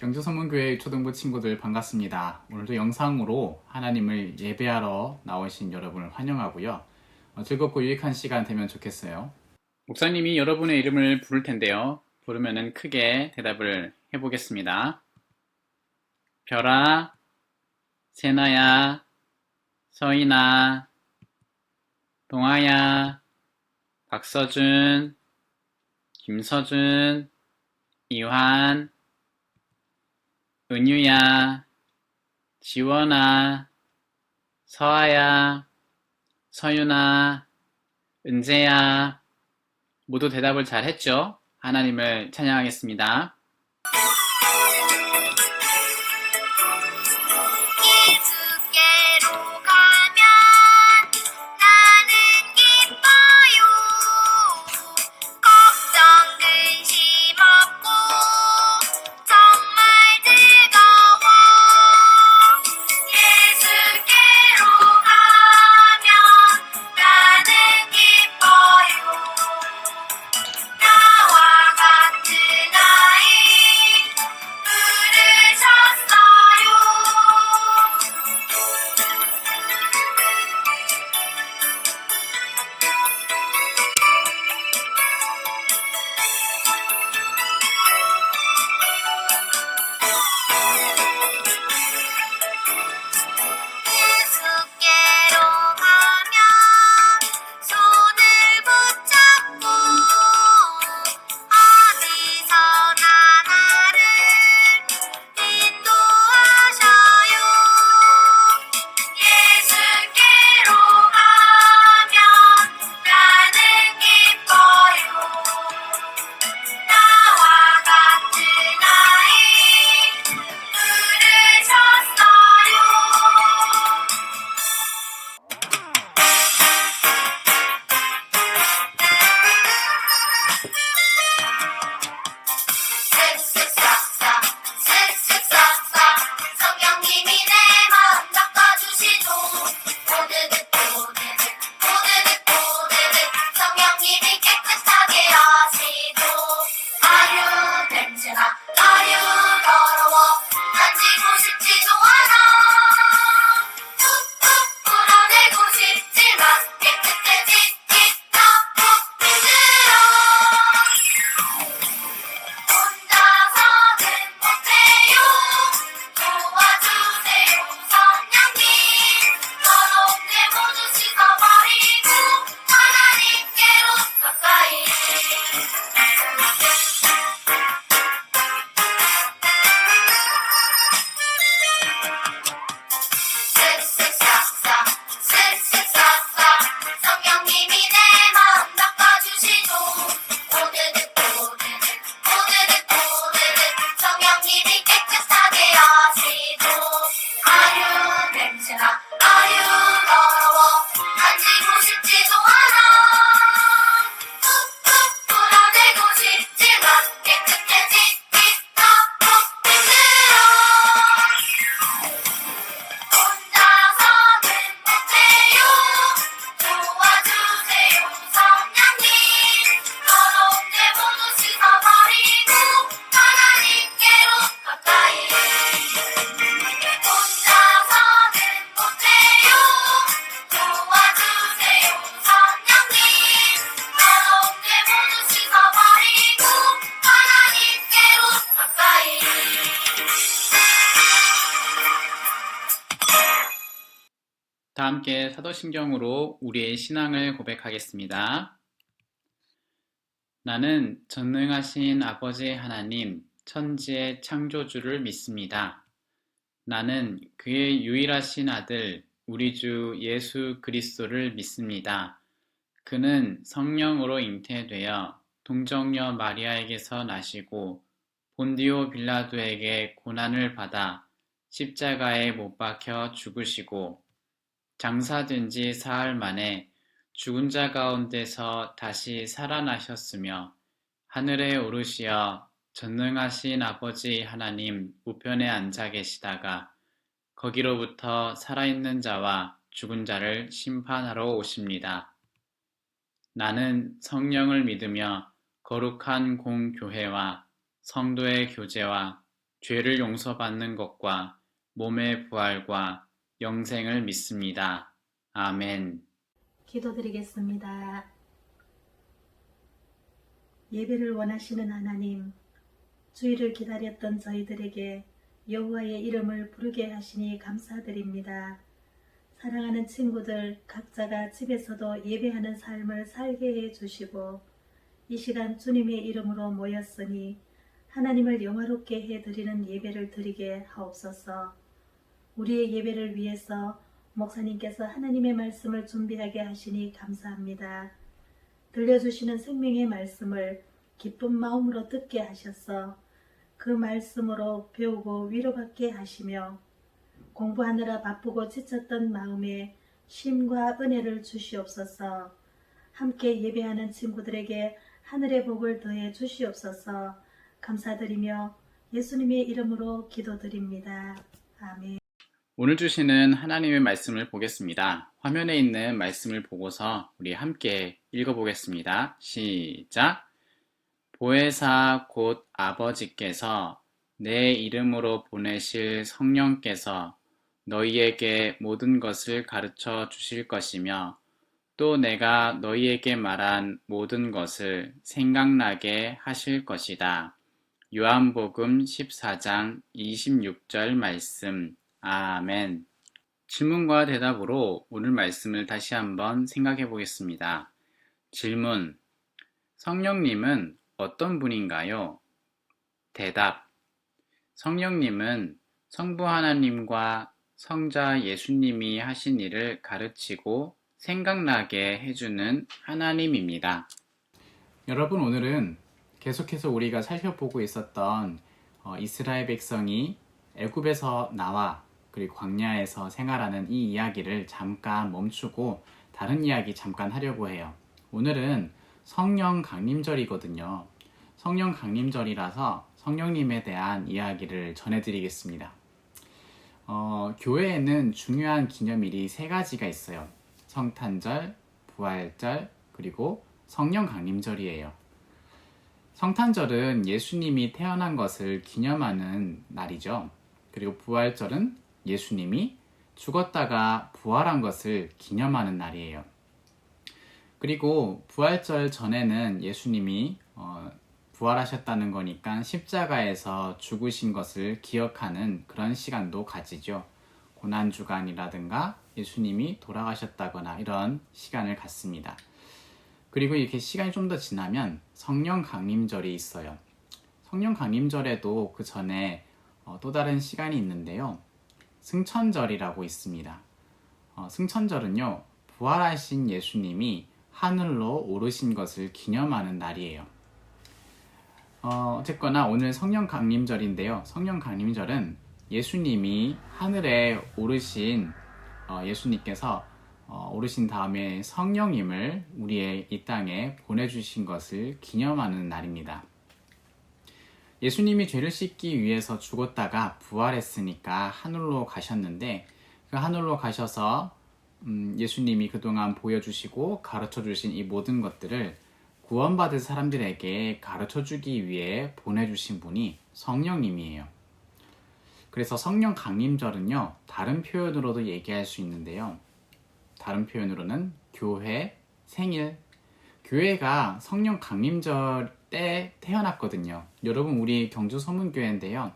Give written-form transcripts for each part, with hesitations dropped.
경주선문교회 초등부 친구들 반갑습니다. 오늘도 영상으로 하나님을 예배하러 나오신 여러분을 환영하고요. 즐겁고 유익한 시간 되면 좋겠어요. 목사님이 여러분의 이름을 부를 텐데요. 부르면은 크게 대답을 해보겠습니다. 별아, 세나야, 서인아, 동아야, 박서준, 김서준, 이환, 은유야, 지원아, 서아야, 서윤아, 은재야, 모두 대답을 잘 했죠? 하나님을 찬양하겠습니다. 예수께로 가면 나는 기뻐요. 걱정 근심 없고 정말 즐거워. 예수께로 가면 나는 기뻐요. 나와 같은 아이 부르셨어요. 예수께로 가면 손을 붙잡고 어디서나 나를 인도하셔요. 예수께로 가면 나는 기뻐요. 나와 같은 아이 부르셨어요. 쓱쓱싹싹 쓱쓱싹싹 성령님이 내 마음 닦아주시죠. 오드득 오드득 오드득 오드득 성령님이 깨끗하게 하시죠. 아유 냄새나 아유 더러워 만지고 싶지도 않아. 툭툭 풀어내고 싶지만 깨끗해지기 너무 힘들어. 혼자서는 못해요. 도와주세요 성령님. 더러운 내 모두 씻어버리고 하나님께로 가까이. 쓱쓱싹싹 쓱쓱싹싹 성령님이 내 마음 닦아주시죠. 오드득 오드득 오드득 오드득 성령님이 깨끗하게 하시죠. 아유 냄새나 아유 더러워 만지고 싶지도 않아. 툭툭 풀어내고 싶지만 깨끗해지기 너무 힘들어. 혼자서는 못해요. 도와주세요 성령님. 더러운 내 모두 씻어버리고 하나님께로 가까이. 혼자서는 못해요. 도와주세요 성령님. 더러운 내 모두 씻어버리고 하나님께로 가까이. 다 함께 사도신경으로 우리의 신앙을 고백하겠습니다. 나는 전능하신 아버지 하나님, 천지의 창조주를 믿습니다. 나는 그의 유일하신 아들, 우리 주 예수 그리스도를 믿습니다. 그는 성령으로 잉태되어 동정녀 마리아에게서 나시고 본디오 빌라도에게 고난을 받아 십자가에 못 박혀 죽으시고 장사된 지 사흘 만에 죽은 자 가운데서 다시 살아나셨으며 하늘에 오르시어 전능하신 아버지 하나님 우편에 앉아 계시다가 거기로부터 살아있는 자와 죽은 자를 심판하러 오십니다. 나는 성령을 믿으며 거룩한 공교회와 성도의 교제와 죄를 용서받는 것과 몸의 부활과 영생을 믿습니다. 아멘. 기도드리겠습니다. 예배를 원하시는 하나님, 주일을 기다렸던 저희들에게 여호와의 이름을 부르게 하시니 감사드립니다. 사랑하는 친구들 각자가 집에서도 예배하는 삶을 살게 해 주시고 이 시간 주님의 이름으로 모였으니 하나님을 영화롭게 해드리는 예배를 드리게 하옵소서. 우리의 예배를 위해서 목사님께서 하나님의 말씀을 준비하게 하시니 감사합니다. 들려주시는 생명의 말씀을 기쁜 마음으로 듣게 하셔서 그 말씀으로 배우고 위로받게 하시며 공부하느라 바쁘고 지쳤던 마음에 쉼과 은혜를 주시옵소서. 함께 예배하는 친구들에게 하늘의 복을 더해 주시옵소서. 감사드리며 예수님의 이름으로 기도드립니다. 아멘. 오늘 주시는 하나님의 말씀을 보겠습니다. 화면에 있는 말씀을 보고서 우리 함께 읽어보겠습니다. 시작! 보혜사 곧 아버지께서 내 이름으로 보내실 성령께서 너희에게 모든 것을 가르쳐 주실 것이며 또 내가 너희에게 말한 모든 것을 생각나게 하실 것이다. 요한복음 14장 26절 말씀. 아멘. 질문과 대답으로 오늘 말씀을 다시 한번 생각해 보겠습니다. 질문. 성령님은 어떤 분인가요? 대답. 성령님은 성부 하나님과 성자 예수님이 하신 일을 가르치고 생각나게 해주는 하나님입니다. 여러분, 오늘은 계속해서 우리가 살펴보고 있었던 이스라엘 백성이 애굽에서 나와 그리고 광야에서 생활하는 이 이야기를 잠깐 멈추고 다른 이야기 잠깐 하려고 해요. 오늘은 성령 강림절이거든요. 성령 강림절이라서 성령님에 대한 이야기를 전해드리겠습니다. 교회에는 중요한 기념일이 3가지가 있어요. 성탄절, 부활절, 그리고 성령 강림절이에요. 성탄절은 예수님이 태어난 것을 기념하는 날이죠. 그리고 부활절은 예수님이 죽었다가 부활한 것을 기념하는 날이에요. 그리고 부활절 전에는 예수님이 부활하셨다는 거니까 십자가에서 죽으신 것을 기억하는 그런 시간도 가지죠. 고난주간이라든가 예수님이 돌아가셨다거나 이런 시간을 갖습니다. 그리고 이렇게 시간이 좀 더 지나면 성령 강림절이 있어요. 성령 강림절에도 그 전에 또 다른 시간이 있는데요. 승천절이라고 있습니다. 승천절은요, 부활하신 예수님이 하늘로 오르신 것을 기념하는 날이에요. 어쨌거나 오늘 성령 강림절인데요. 성령 강림절은 예수님이 하늘에 오르신 예수님께서 오르신 다음에 성령님을 우리의 이 땅에 보내주신 것을 기념하는 날입니다. 예수님이 죄를 씻기 위해서 죽었다가 부활했으니까 하늘로 가셨는데 그 하늘로 가셔서 예수님이 그동안 보여주시고 가르쳐주신 이 모든 것들을 구원받을 사람들에게 가르쳐주기 위해 보내주신 분이 성령님이에요. 그래서 성령 강림절은요, 다른 표현으로도 얘기할 수 있는데요. 다른 표현으로는 교회, 생일. 교회가 성령 강림절 때 태어났거든요. 여러분, 우리 경주 서문교회인데요.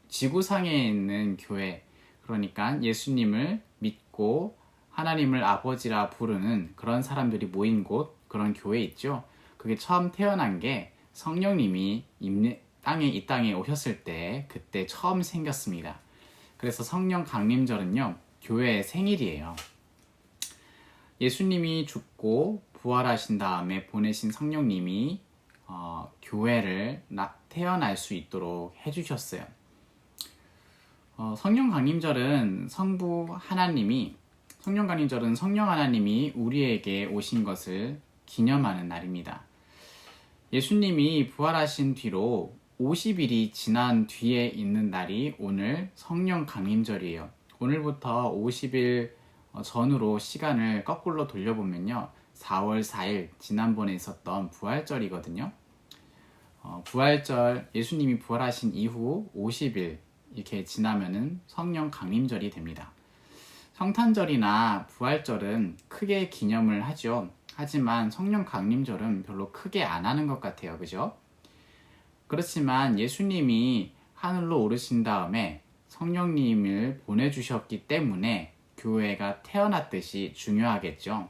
지구상에 있는 교회, 그러니까 예수님을 믿고 하나님을 아버지라 부르는 그런 사람들이 모인 곳, 그런 교회 있죠. 그게 처음 태어난 게 성령님이 이 땅에 오셨을 때 그때 처음 생겼습니다. 그래서 성령 강림절은요, 교회의 생일이에요. 예수님이 죽고 부활하신 다음에 보내신 성령님이 교회를 태어날 수 있도록 해주셨어요. 성령 강림절은 성령 하나님이 우리에게 오신 것을 기념하는 날입니다. 예수님이 부활하신 뒤로 50일이 지난 뒤에 있는 날이 오늘 성령 강림절이에요. 오늘부터 50일 전으로 시간을 거꾸로 돌려보면요, 4월 4일 지난번에 있었던 부활절이거든요. 부활절, 예수님이 부활하신 이후 50일 이렇게 지나면은 성령 강림절이 됩니다. 성탄절이나 부활절은 크게 기념을 하죠. 하지만 성령 강림절은 별로 크게 안 하는 것 같아요. 그죠? 그렇지만 예수님이 하늘로 오르신 다음에 성령님을 보내주셨기 때문에 교회가 태어났듯이 중요하겠죠.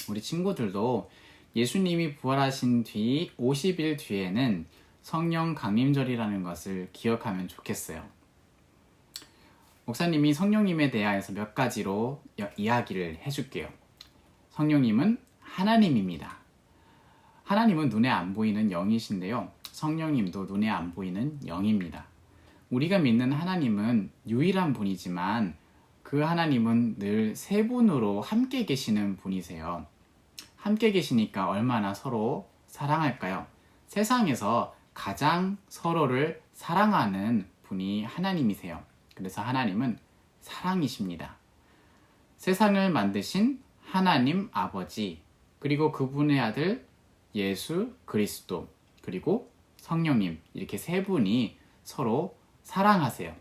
우리 친구들도 예수님이 부활하신 뒤 50일 뒤에는 성령 강림절이라는 것을 기억하면 좋겠어요. 목사님이 성령님에 대하여서 몇 가지로 이야기를 해줄게요. 성령님은 하나님입니다. 하나님은 눈에 안 보이는 영이신데요. 성령님도 눈에 안 보이는 영입니다. 우리가 믿는 하나님은 유일한 분이지만 그 하나님은 늘 세 분으로 함께 계시는 분이세요. 함께 계시니까 얼마나 서로 사랑할까요? 세상에서 가장 서로를 사랑하는 분이 하나님이세요. 그래서 하나님은 사랑이십니다. 세상을 만드신 하나님 아버지, 그리고 그분의 아들 예수 그리스도, 그리고 성령님, 이렇게 세 분이 서로 사랑하세요.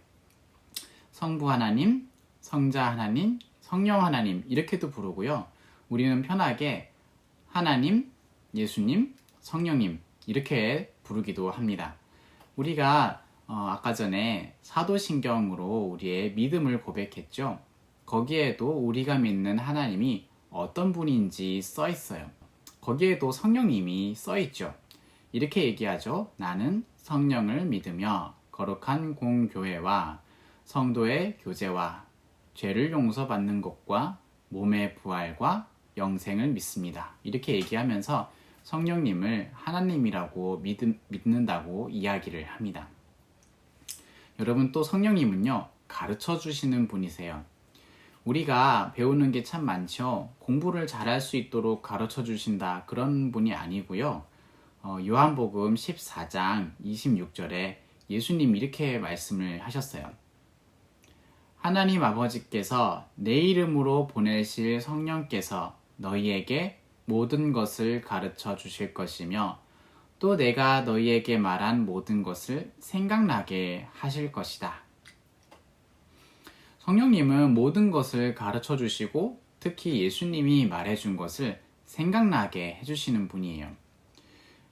성부 하나님, 성자 하나님, 성령 하나님 이렇게도 부르고요. 우리는 편하게 하나님, 예수님, 성령님 이렇게 부르기도 합니다. 우리가 아까 전에 사도신경으로 우리의 믿음을 고백했죠. 거기에도 우리가 믿는 하나님이 어떤 분인지 써 있어요. 거기에도 성령님이 써 있죠. 이렇게 얘기하죠. 나는 성령을 믿으며 거룩한 공교회와 성도의 교제와 죄를 용서받는 것과 몸의 부활과 영생을 믿습니다. 이렇게 얘기하면서 성령님을 하나님이라고 믿는다고 이야기를 합니다. 여러분, 또 성령님은요, 가르쳐 주시는 분이세요. 우리가 배우는 게 참 많죠. 공부를 잘할 수 있도록 가르쳐 주신다, 그런 분이 아니고요. 요한복음 14장 26절에 예수님이 이렇게 말씀을 하셨어요. 하나님 아버지께서 내 이름으로 보내실 성령께서 너희에게 모든 것을 가르쳐 주실 것이며 또 내가 너희에게 말한 모든 것을 생각나게 하실 것이다. 성령님은 모든 것을 가르쳐 주시고 특히 예수님이 말해준 것을 생각나게 해주시는 분이에요.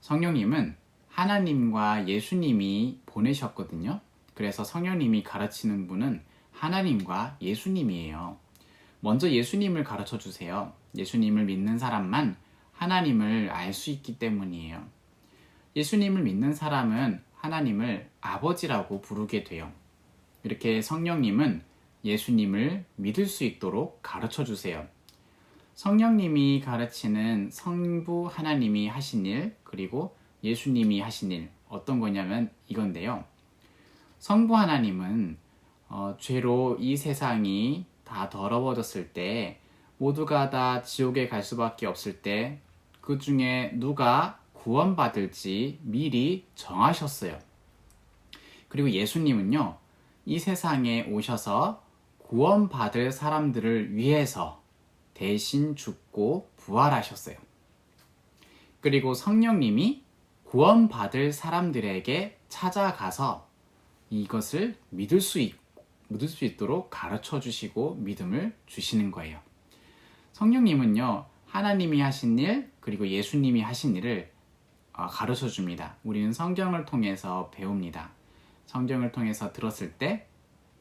성령님은 하나님과 예수님이 보내셨거든요. 그래서 성령님이 가르치는 분은 하나님과 예수님이에요. 먼저 예수님을 가르쳐 주세요. 예수님을 믿는 사람만 하나님을 알 수 있기 때문이에요. 예수님을 믿는 사람은 하나님을 아버지라고 부르게 돼요. 이렇게 성령님은 예수님을 믿을 수 있도록 가르쳐 주세요. 성령님이 가르치는 성부 하나님이 하신 일, 그리고 예수님이 하신 일, 어떤 거냐면 이건데요. 성부 하나님은 죄로 이 세상이 다 더러워졌을 때, 모두가 다 지옥에 갈 수밖에 없을 때, 그 중에 누가 구원받을지 미리 정하셨어요. 그리고 예수님은요, 이 세상에 오셔서 구원받을 사람들을 위해서 대신 죽고 부활하셨어요. 그리고 성령님이 구원받을 사람들에게 찾아가서 이것을 믿을 수 있도록 가르쳐 주시고 믿음을 주시는 거예요. 성령님은요, 하나님이 하신 일, 그리고 예수님이 하신 일을 가르쳐 줍니다. 우리는 성경을 통해서 배웁니다. 성경을 통해서 들었을 때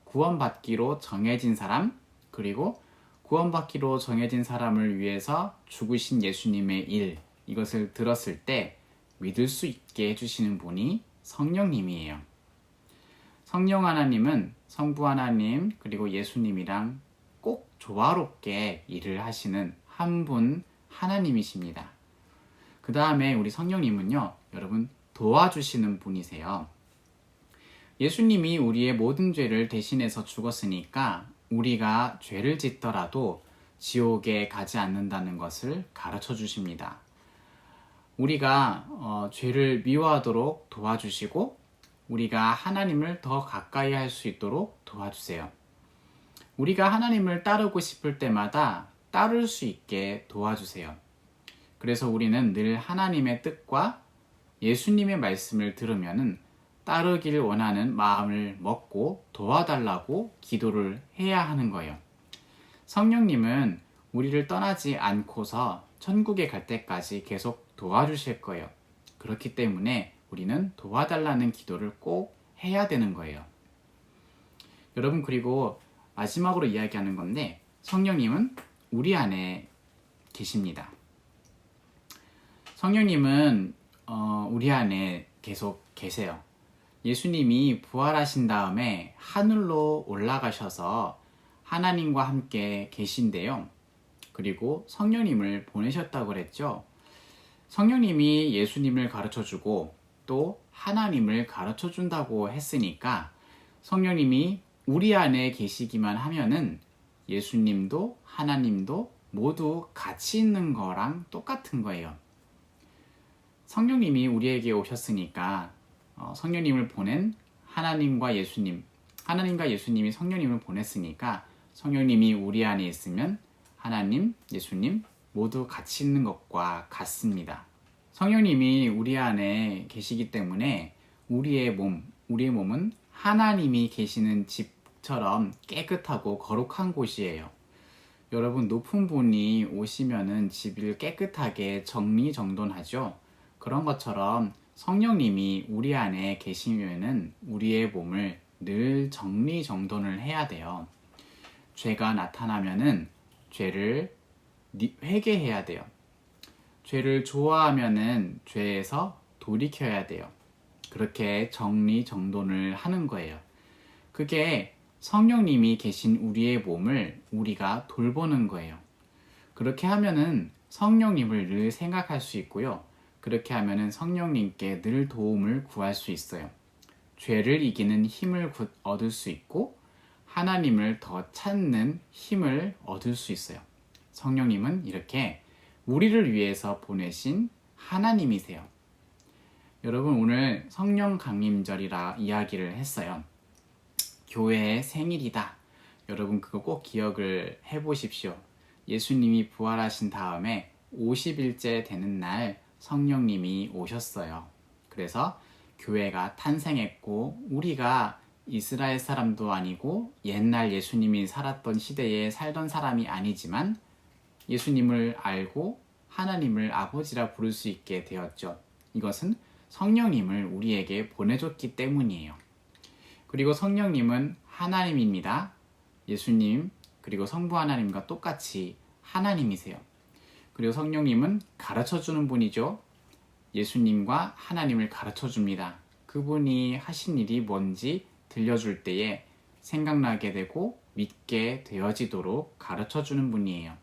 구원받기로 정해진 사람, 그리고 구원받기로 정해진 사람을 위해서 죽으신 예수님의 일, 이것을 들었을 때 믿을 수 있게 해주시는 분이 성령님이에요. 성령 하나님은 성부 하나님 그리고 예수님이랑 꼭 조화롭게 일을 하시는 한 분 하나님이십니다. 그 다음에 우리 성령님은요, 여러분 도와주시는 분이세요. 예수님이 우리의 모든 죄를 대신해서 죽었으니까 우리가 죄를 짓더라도 지옥에 가지 않는다는 것을 가르쳐 주십니다. 우리가 죄를 미워하도록 도와주시고 우리가 하나님을 더 가까이 할 수 있도록 도와주세요. 우리가 하나님을 따르고 싶을 때마다 따를 수 있게 도와주세요. 그래서 우리는 늘 하나님의 뜻과 예수님의 말씀을 들으면은 따르길 원하는 마음을 먹고 도와달라고 기도를 해야 하는 거예요. 성령님은 우리를 떠나지 않고서 천국에 갈 때까지 계속 도와주실 거예요. 그렇기 때문에 우리는 도와달라는 기도를 꼭 해야 되는 거예요. 여러분, 그리고 마지막으로 이야기하는 건데, 성령님은 우리 안에 계십니다. 성령님은 우리 안에 계속 계세요. 예수님이 부활하신 다음에 하늘로 올라가셔서 하나님과 함께 계신데요. 그리고 성령님을 보내셨다고 그랬죠. 성령님이 예수님을 가르쳐주고 또 하나님을 가르쳐준다고 했으니까 성령님이 우리 안에 계시기만 하면은 예수님도 하나님도 모두 같이 있는 거랑 똑같은 거예요. 성령님이 우리에게 오셨으니까 성령님을 보낸 하나님과 예수님이 성령님을 보냈으니까 성령님이 우리 안에 있으면 하나님, 예수님 모두 같이 있는 것과 같습니다. 성령님이 우리 안에 계시기 때문에 우리의 몸은 하나님이 계시는 집처럼 깨끗하고 거룩한 곳이에요. 여러분, 높은 분이 오시면은 집을 깨끗하게 정리정돈하죠. 그런 것처럼 성령님이 우리 안에 계시면은 우리의 몸을 늘 정리정돈을 해야 돼요. 죄가 나타나면은 죄를 회개해야 돼요. 죄를 좋아하면은 죄에서 돌이켜야 돼요. 그렇게 정리정돈을 하는 거예요. 그게 성령님이 계신 우리의 몸을 우리가 돌보는 거예요. 그렇게 하면은 성령님을 늘 생각할 수 있고요. 그렇게 하면은 성령님께 늘 도움을 구할 수 있어요. 죄를 이기는 힘을 얻을 수 있고 하나님을 더 찾는 힘을 얻을 수 있어요. 성령님은 이렇게 우리를 위해서 보내신 하나님이세요. 여러분, 오늘 성령 강림절이라 이야기를 했어요. 교회의 생일이다. 여러분, 그거 꼭 기억을 해보십시오. 예수님이 부활하신 다음에 50일째 되는 날 성령님이 오셨어요. 그래서 교회가 탄생했고 우리가 이스라엘 사람도 아니고 옛날 예수님이 살았던 시대에 살던 사람이 아니지만 예수님을 알고 하나님을 아버지라 부를 수 있게 되었죠. 이것은 성령님을 우리에게 보내줬기 때문이에요. 그리고 성령님은 하나님입니다. 예수님 그리고 성부 하나님과 똑같이 하나님이세요. 그리고 성령님은 가르쳐주는 분이죠. 예수님과 하나님을 가르쳐줍니다. 그분이 하신 일이 뭔지 들려줄 때에 생각나게 되고 믿게 되어지도록 가르쳐주는 분이에요.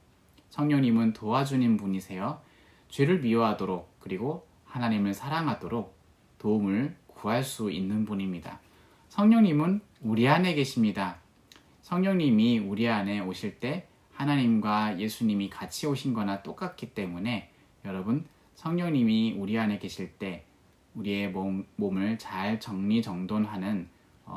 성령님은 도와주는 분이세요. 죄를 미워하도록 그리고 하나님을 사랑하도록 도움을 구할 수 있는 분입니다. 성령님은 우리 안에 계십니다. 성령님이 우리 안에 오실 때 하나님과 예수님이 같이 오신 거나 똑같기 때문에 여러분, 성령님이 우리 안에 계실 때 우리의 몸을 잘 정리정돈하는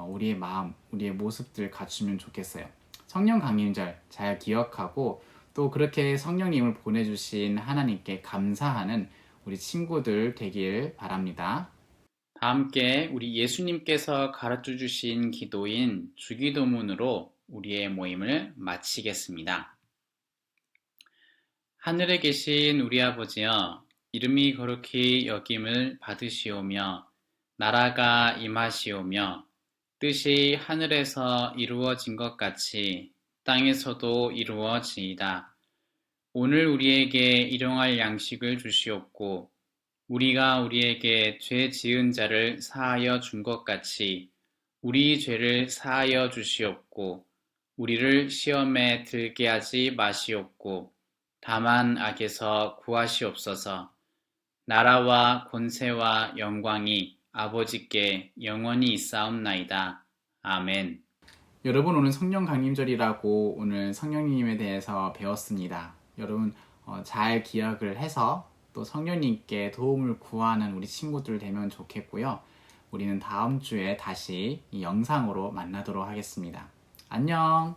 우리의 마음, 우리의 모습들 갖추면 좋겠어요. 성령 강림절 잘 기억하고 또 그렇게 성령님을 보내주신 하나님께 감사하는 우리 친구들 되길 바랍니다. 다 함께 우리 예수님께서 가르쳐 주신 기도인 주기도문으로 우리의 모임을 마치겠습니다. 하늘에 계신 우리 아버지여, 이름이 거룩히 여김을 받으시오며 나라가 임하시오며 뜻이 하늘에서 이루어진 것 같이 땅에서도 이루어지이다. 오늘 우리에게 일용할 양식을 주시옵고 우리가 우리에게 죄 지은 자를 사하여 준 것 같이 우리 죄를 사하여 주시옵고 우리를 시험에 들게 하지 마시옵고 다만 악에서 구하시옵소서. 나라와 권세와 영광이 아버지께 영원히 있사옵나이다. 아멘. 여러분, 오늘 성령 강림절이라고 오늘 성령님에 대해서 배웠습니다. 여러분 잘 기억을 해서 또 성령님께 도움을 구하는 우리 친구들 되면 좋겠고요. 우리는 다음 주에 다시 이 영상으로 만나도록 하겠습니다. 안녕.